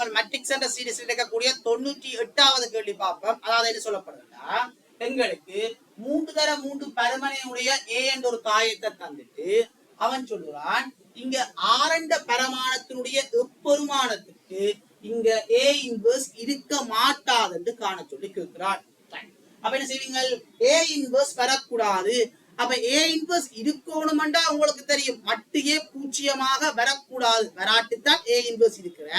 நாங்கள் மேட்ரிக்ஸ் என்ற சீரிஸ் இருக்கக்கூடிய 98வது கேள்வி பார்ப்போம். அதாவது என்ன சொல்லப்படுதுன்னா, எங்களுக்கு 3 பருமனையுடைய ஏ என்ற ஒரு தாயத்தை தந்துட்டு அவன் சொல்லுறான், இங்க ஆரண்ட பரமானத்தினுடைய எப்பெருமானத்துக்கு இங்க ஏ இன்வர்ஸ் இருக்க மாட்டாது என்று காண சொல்லி கேட்கிறான். அப்ப என்ன செய்வீங்க? ஏ இன்வர்ஸ் வரக்கூடாது. அப்ப ஏ இன்வர்ஸ் இருக்கணும்டா உங்களுக்கு தெரியும், மட்டுயே பூச்சியமாக வரக்கூடாது. வராட்டுத்தான் ஏ இன்வர்ஸ் இருக்கிற.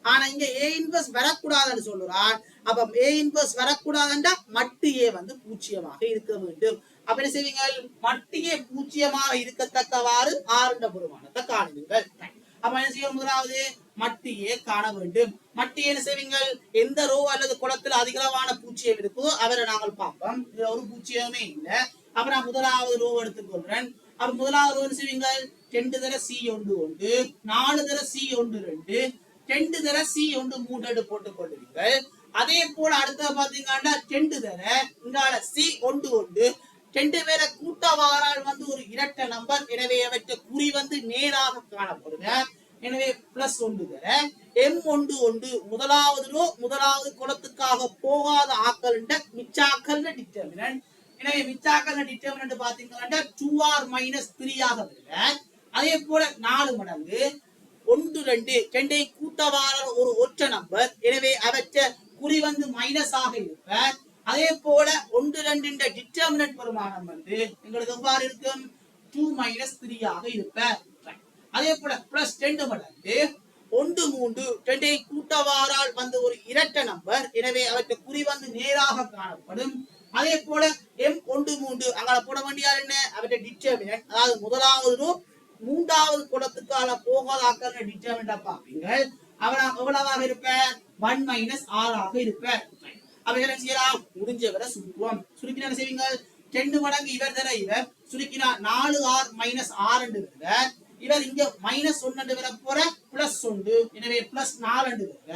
ஆனா இங்க ஏ இன்வர்ஸ் வரக்கூடாதுன்னு சொல்லுறான். அப்ப ஏ இன்வர்ஸ் வரக்கூடாதுண்டா மட்டுயே வந்து பூச்சியமாக இருக்க வேண்டும். அப்ப என்ன செய்வீங்க? மட்டுயே பூச்சியமாக இருக்கத்தக்கவாறு ஆரண்ட பெருமானத்தை காணுவீங்கள். அப்ப என்ன செய்ய? முதலாவது மட்டியே காண வேண்டும். மட்டியை என்ன செய்வீங்க? எந்த ரோ அல்லது குளத்தில் அதிகளவான பூச்சியம் இருக்கோ அவரை நாங்கள் பார்ப்போம். இதுல ஒரு பூச்சியமே இல்லை. அப்ப நான் முதலாவது ரோ எடுத்துக்கொள்றேன். அப்ப முதலாவது ரோ என்ன செய்வீங்க? 2 தர சி 1 1, 4 தர சி 1 2, 2 தர சி 1 3 போட்டுக் கொள்வீர்கள். அதே போல அடுத்த பாத்தீங்கன்னா 2 தர இங்கால சி 1 1, 2 பேரை கூட்டவாரால் வந்து ஒரு இரட்டை நம்பர். எனவே அவற்றை குறி வந்து நேராக காணப்படுங்க. எனவே பிளஸ் 1 தர M11 முதலாவது ரோ முதலாவது குலத்துக்காக போகாத ஆக்கள் மிச்சாக்கள் டிட்டர்மினன்ட். எனவே மிச்சாக்கள் டிட்டர்மினன்ட் பாத்தீங்கன்னா 2r - 3 ஆக வருங்க. அதே போல 4 மடங்கு 1 2 2 கூட்டவாரல் ஒரு ஒற்றை நம்பர். எனவே அவற்றை குறி வந்து மைனஸ் ஆக இருப்ப. அதே போல 1 2 டிட்டர்மினன்ட் பெருமானம் வந்து எங்களுக்கு எவ்வாறு இருக்கும்? 2 - 3 ஆக இருப்ப. அதே போல பிளஸ் 2 மடங்கு 1 3 2 கூட்டவாரால் வந்து ஒரு இரட்டை நம்பர். எனவே அவற்றை குறி வந்து நேராக காணப்படும். அதே போல M13 அங்கால போட வேண்டிய என்ன? அவற்றை டிட்டர்மினன்ட், அதாவது முதலாவது ரோ மூன்றாவது குலத்துக்கான போகாதாக்கள் டிட்டர்மினன்ட் பார்ப்பீங்க. அவன் எவ்வளவாக இருப்ப? 1 - r ஆக இருப்ப. அப்ப என்ன செய்யலாம்? முடிஞ்ச வரை சுருக்குவோம். சுருக்கினா என்ன செய்வீங்க? 2 மடங்கு இவர் தர இவர் சுருக்கினா 4r - r என்று வருக. இவர் இங்க -1 வர போற பிளஸ் 1, எனவே பிளஸ் 4 வருக.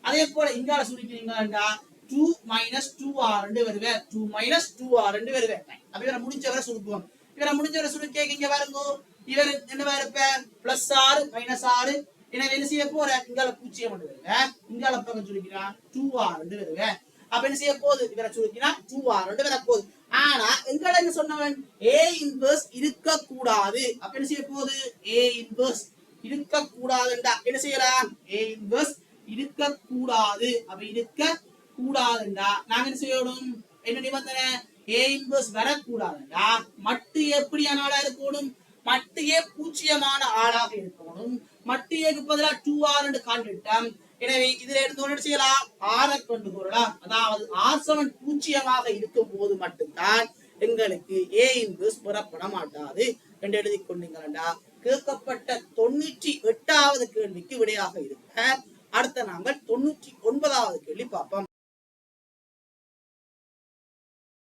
அதே போல இங்கால சுருக்கினீங்கன்னா 2 - 2r வருக. 2 - 2r வருக. அப்ப இவரை முடிஞ்ச வரை சுருக்குவோம். இவரை முடிஞ்ச வரை சுருக்கி இங்க பாருங்க, இவர் என்னவா இருப்ப? பிளஸ் 6 - 6. எனவே என்ன செய்ய போற? இங்கால பூச்சியம் வருக. இங்கால பக்கம் சுருக்கினா 2r வருக. அப்ப என்ன செய்ய போகுது? இவரை சுருக்கினா 2r வர போகுது. ஆனா எங்கட என்ன சொன்னவன்? ஏ இன்வர்ஸ் இருக்க கூடாது. அப்ப என்ன செய்ய போகுது? ஏ இன்வர்ஸ் இருக்க கூடாதுண்டா என்ன செய்யலாம்? ஏ இன்வர்ஸ் இருக்க கூடாது. அப்ப இருக்க கூடாதுண்டா நாங்க என்ன செய்யணும்? என்ன நிபந்தனை? ஏ இன்வர்ஸ் வரக்கூடாதுண்டா மட்டு எப்படியான ஆளா இருக்கணும்? மட்டுயே பூச்சியமான ஆளாக இருக்கணும். மட்டுக்கு பதிலா 2r என்று காண்பிட்டோம். எனவே இதுல இருந்து ஒன்று செய்யலாம், ஆரை கொண்டு போறலாம். அதாவது R7 பூச்சியமாக இருக்கும் போது மட்டும்தான் எங்களுக்கு ஏ இன்வர்ஸ் பெறப்பட மாட்டாது என்று எழுதி கொண்டீங்களா? கேட்கப்பட்ட 98வது கேள்விக்கு விடையாக இருக்க அடுத்த நாங்கள் 99வது கேள்வி பார்ப்போம்.